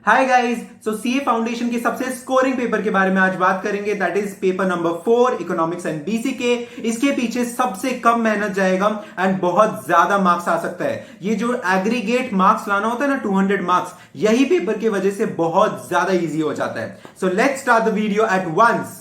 Hi guys, सो CA foundation के सबसे scoring paper के बारे में आज बात करेंगे। That is paper number 4 economics and BCK. इसके पीछे सबसे कम मेहनत जाएगा एंड बहुत ज्यादा मार्क्स आ सकता है। ये जो एग्रीगेट मार्क्स लाना होता है ना 200 मार्क्स, यही पेपर की वजह से बहुत ज्यादा इजी हो जाता है। So let's start the video at once.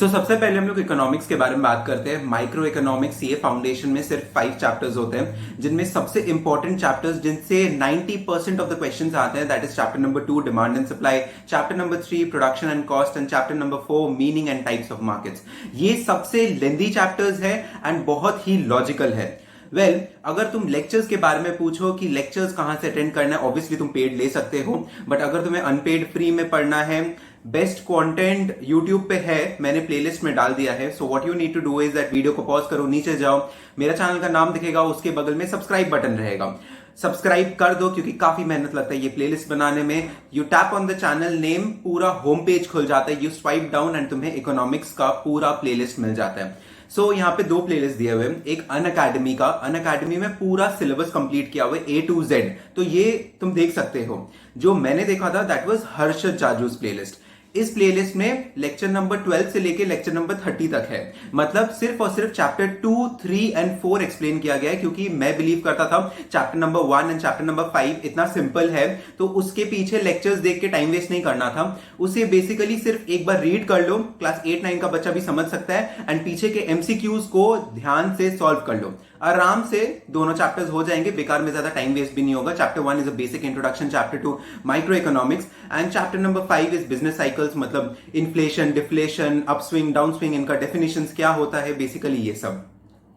सबसे पहले हम लोग इकोनॉमिक्स के बारे में बात करते हैं। माइक्रो इकोनॉमिक्स सीए फाउंडेशन में सिर्फ 5 चैप्टर्स होते हैं, जिनमें सबसे इंपॉर्टेंट चैप्टर्स जिनसे 90% ऑफ द क्वेश्चंस आते हैं, that is chapter number 2 demand and supply, chapter number 3 production and cost and chapter number 4 meaning and types of markets. ये सबसे लेंथी चैप्टर्स है एंड बहुत ही लॉजिकल है। अगर तुम लेक्चर्स के बारे में पूछो कि लेक्चर्स कहां से अटेंड करना है, ऑब्वियसली तुम पेड ले सकते हो, बट अगर तुम्हें अनपेड फ्री में पढ़ना है, बेस्ट कंटेंट यूट्यूब पे है, मैंने प्लेलिस्ट में डाल दिया है। So what you need to do is that video को पॉज करो, नीचे जाओ, मेरा चैनल का नाम दिखेगा, उसके बगल में सब्सक्राइब बटन रहेगा, सब्सक्राइब कर दो क्योंकि काफी मेहनत लगता है ये प्लेलिस्ट बनाने में। You tap on the channel name, पूरा होम पेज खुल जाता है, यू स्वाइप डाउन एंड तुम्हें इकोनॉमिक्स का पूरा प्लेलिस्ट मिल जाता है। यहाँ पे 2 प्लेलिस्ट दिए हुए हैं, एक अनअकैडमी का, अनअकैडमी में पूरा सिलेबस कंप्लीट किया हुआ है A to Z, तो ये तुम देख सकते हो। जो मैंने देखा था दैट वाज हर्षद जाजूस प्लेलिस्ट। इस प्लेलिस्ट में लेक्चर नंबर 12 से लेके लेक्चर नंबर 30 तक है, मतलब सिर्फ और सिर्फ चैप्टर 2, 3 एंड 4 एक्सप्लेन किया गया है, क्योंकि मैं बिलीव करता था chapter number 1 and chapter number 5 इतना सिंपल है तो उसके पीछे लेक्चर्स देख के टाइम वेस्ट नहीं करना था। उसे बेसिकली सिर्फ एक बार रीड कर लो, क्लास 8-9 का बच्चा भी समझ सकता है, एंड पीछे के एमसीक्यूज को ध्यान से सॉल्व कर लो, आराम से दोनों चैप्टर्स हो जाएंगे, बेकार में ज्यादा टाइम वेस्ट भी नहीं होगा। Chapter 1 is a basic introduction, chapter 2 micro economics and chapter number 5 is business cycles, मतलब इन्फ्लेशन, डिफ्लेशन, अपस्विंग, डाउनस्विंग, इनका डेफिनेशंस क्या होता है, बेसिकली ये सब।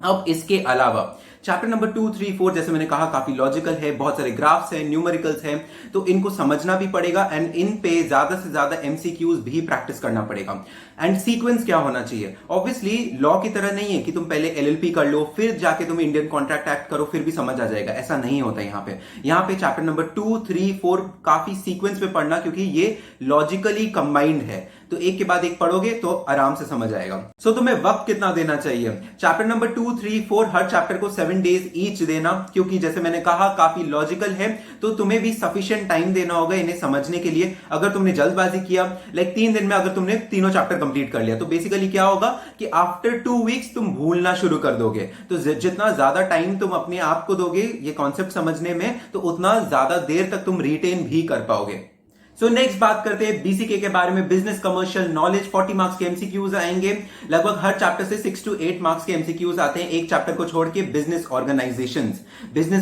अब इसके अलावा चैप्टर नंबर 2, 3, 4 जैसे मैंने कहा काफी लॉजिकल है, बहुत सारे ग्राफ्स हैं, न्यूमेरिकल्स हैं, तो इनको समझना भी पड़ेगा एंड इन पे ज्यादा से ज्यादा एमसीक्यूज भी प्रैक्टिस करना पड़ेगा। एंड सीक्वेंस क्या होना चाहिए, ऑब्वियसली लॉ की तरह नहीं है कि तुम पहले एलएलपी कर लो फिर जाके तुम इंडियन कॉन्ट्रैक्ट एक्ट करो फिर भी समझ आ जाएगा, ऐसा नहीं होता यहाँ पे चैप्टर नंबर 2, 3, 4 काफी सीक्वेंस में पढ़ना, क्योंकि ये लॉजिकली कंबाइंड है, तो एक के बाद एक पढ़ोगे तो आराम से समझ आएगा। तुम्हें वक्त कितना देना चाहिए, चैप्टर नंबर 2, 3, 4 हर चैप्टर को 7 डेज ईच देना, क्योंकि जैसे मैंने कहा काफी लॉजिकल है, तो तुम्हें भी सफिशिएंट टाइम देना होगा इन्हें समझने के लिए। अगर तुमने जल्दबाजी किया, लाइक 3 दिन में अगर तुमने तीनों चैप्टर कंप्लीट कर लिया, तो बेसिकली क्या होगा कि आफ्टर 2 वीक्स तुम भूलना शुरू कर दोगे। तो जितना ज्यादा टाइम तुम अपने आप को दोगे ये कॉन्सेप्ट समझने में, तो उतना ज्यादा देर तक तुम रिटेन भी कर पाओगे। नेक्स्ट बात करते हैं बीसीके के बारे में। बिजनेस कमर्शियल नॉलेज 40 मार्क्स के एमसीक्यूज आएंगे, लगभग हर चैप्टर से 6 to 8 मार्क्स के एमसीक्यूज आते हैं, एक चैप्टर को छोड़ के। बिजनेस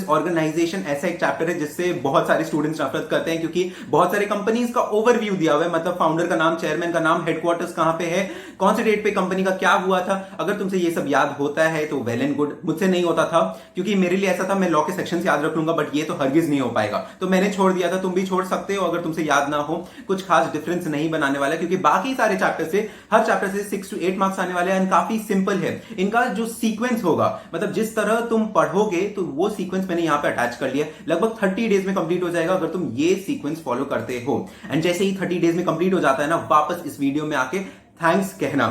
ऑर्गेनाइजेशन ऐसा एक चैप्टर है जिससे बहुत सारे स्टूडेंट्स नफरत करते हैं, क्योंकि बहुत सारे कंपनीज का ओवरव्यू दिया हुआ है, मतलब फाउंडर का नाम, चेयरमैन का नाम, हेडक्वार्टर्स कहां पे है, कौन से डेट पे कंपनी का क्या हुआ था। अगर तुमसे ये सब याद होता है तो वेल एंड गुड, मुझसे नहीं होता था क्योंकि मेरे लिए ऐसा था मैं लॉ के सेक्शन याद रख लूंगा, बट ये तो हरगिज नहीं हो पाएगा, तो मैंने छोड़ दिया था। तुम भी छोड़ सकते हो अगर तुमसे याद ना हो, कुछ खास डिफरेंस नहीं बनाने वाला, क्योंकि बाकी सारे चैप्टर से हर चैप्टर से 6 to 8 मार्क्स आने वाले हैं। काफी सिंपल है इनका जो सीक्वेंस होगा, मतलब जिस तरह तुम पढ़ोगे तो वो सीक्वेंस मैंने यहां पे अटैच कर लिया, लगभग 30 डेज में कंप्लीट हो जाएगा अगर तुम ये सीक्वेंस फॉलो करते हो। एंड जैसे ही 30 डेज में कंप्लीट हो जाता है ना, वापस इस वीडियो में आके थैंक्स कहना।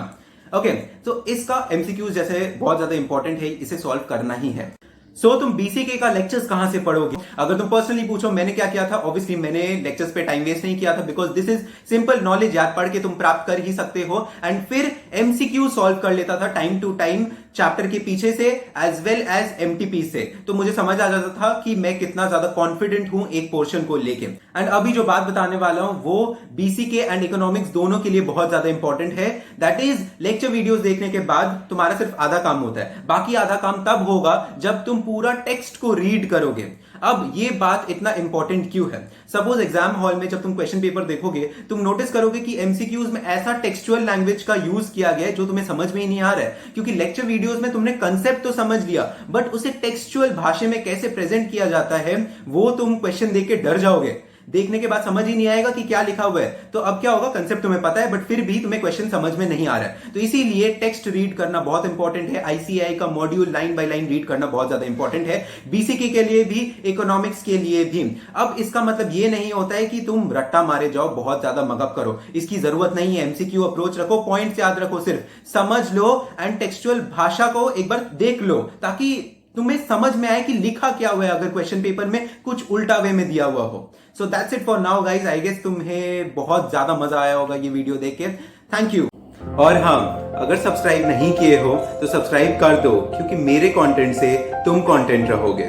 ओके, तो इसका एमसीक्यूज जैसे बहुत ज्यादा इंपॉर्टेंट है, इसे सॉल्व करना ही है। तुम बीसीके का लेक्चर्स कहां से पढ़ोगे, अगर तुम पर्सनली पूछो मैंने क्या किया था, ऑब्वियसली मैंने लेक्चर्स पे टाइम वेस्ट नहीं किया था, because this is simple knowledge, याद पढ़ के तुम प्राप्त कर ही सकते हो। एंड फिर एमसीक्यू सॉल्व कर लेता था टाइम टू टाइम, चैप्टर के पीछे से एज वेल एज एमटीपी से, तो मुझे समझ आ जाता था कि मैं कितना ज्यादा कॉन्फिडेंट हूं एक पोर्शन को लेके। एंड अभी जो बात बताने वाला हूं वो बीसीके एंड इकोनॉमिक्स दोनों के लिए बहुत ज्यादा इंपॉर्टेंट है। दैट इज लेक्चर वीडियोस देखने के बाद तुम्हारा सिर्फ आधा काम होता है, बाकी आधा काम तब होगा जब तुम पूरा टेक्स्ट को रीड करोगे। अब ये बात इतना इंपॉर्टेंट क्यों है, सपोज एग्जाम हॉल में जब तुम क्वेश्चन पेपर देखोगे तुम नोटिस करोगे कि एमसीक्यूज में ऐसा टेक्सचुअल लैंग्वेज का यूज किया गया है जो तुम्हें समझ में ही नहीं आ रहा है, क्योंकि लेक्चर वीडियोस में तुमने कंसेप्ट तो समझ लिया, बट उसे टेक्सचुअल भाषा में कैसे प्रेजेंट किया जाता है वो तुम क्वेश्चन देख के डर जाओगे। देखने के बाद समझ ही नहीं आएगा कि क्या लिखा हुआ है, तो अब क्या होगा, कंसेप्ट तुम्हें पता है बट फिर भी तुम्हें क्वेश्चन समझ में नहीं आ रहा है। तो इसीलिए टेक्स्ट रीड करना बहुत इंपॉर्टेंट है। आईसीएआई का module line by line read करना बहुत ज्यादा इंपॉर्टेंट है, बीसीके के लिए भी, इकोनॉमिक्स के लिए भी। अब इसका मतलब ये नहीं होता है कि तुम रट्टा मारे जाओ, बहुत ज्यादा मगअप करो, इसकी जरूरत नहीं है। एमसीक्यू अप्रोच रखो, पॉइंट्स याद रखो, सिर्फ समझ लो एंड टेक्सचुअल भाषा को एक बार देख लो ताकि तुम्हें समझ में आए कि लिखा क्या हुआ है, अगर क्वेश्चन पेपर में कुछ उल्टा वे में दिया हुआ हो। So that's it for now guys. I guess तुम्हें बहुत ज्यादा मजा आया होगा ये वीडियो देख के। Thank you. और हाँ, अगर सब्सक्राइब नहीं किए हो तो सब्सक्राइब कर दो, क्योंकि मेरे कंटेंट से तुम कंटेंट रहोगे।